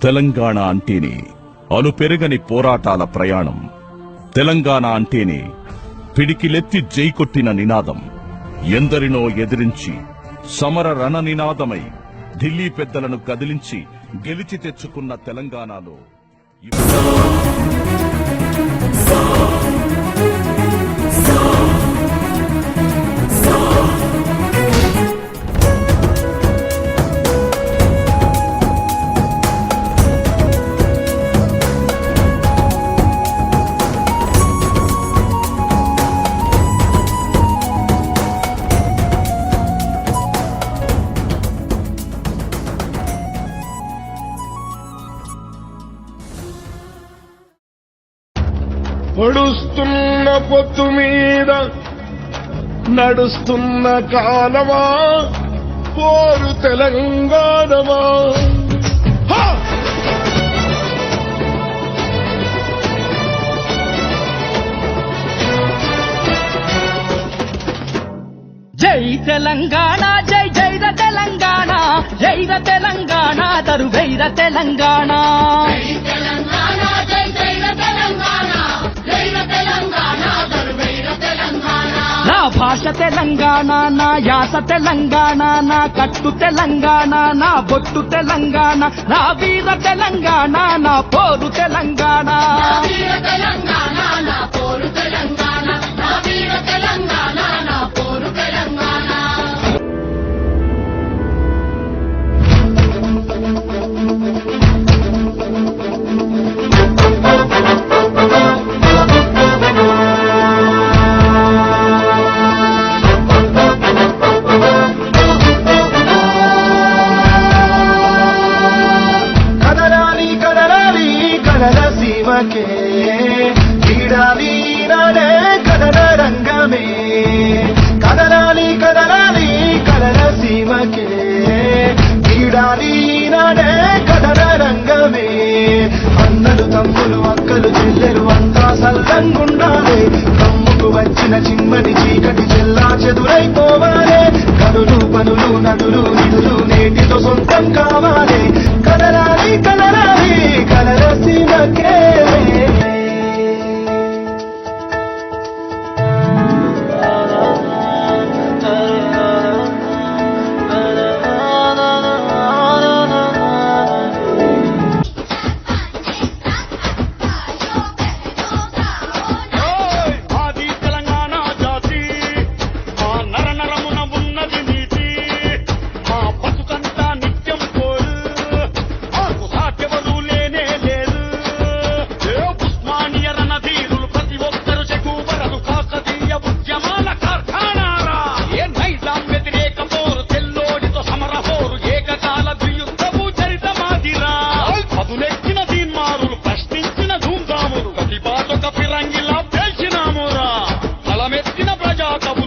తెలంగాణ అంటేనే అలుపెరగని పోరాటాల ప్రయాణం. తెలంగాణ అంటేనే పిడికిలెత్తి జైకొట్టిన నినాదం. ఎందరినో ఎదిరించి సమర రణ నినాదమై ఢిల్లీ పెద్దలను కదిలించి గెలిచి తెచ్చుకున్న తెలంగాణలో పొడుస్తున్న పొత్తు మీద నడుస్తున్న కాలమా పోరు తెలంగాణమా. జై తెలంగాణ, జై జైర తెలంగాణ, జైర తెలంగాణ, తరువైర తెలంగాణ. నా భాష తెలంగాణ, నా యాస తెలంగాణ, నా కట్టు తెలంగాణ, నా బొట్టు తెలంగాణ, నా వీర తెలంగాణ, నా పోరు తెలంగాణ. కీడాలి నాడే కదల రంగమే, కదలాలి కదలాలి కదల సీమకే. కీడాలి నాడే కదల రంగమే. అన్నలు తమ్ములు అక్కలు చెల్లెలు అంతా సల్లంగుండాలి. కమ్ముకు వచ్చిన చిమ్మని చీకటి చెల్లా చెదురైపోవాలి. కనులు పనులు నదులు నిధులు నేటితో సొంతం కావాలి. కదలాలి కదలాలి కదల సీమకే. ప్రజాకవు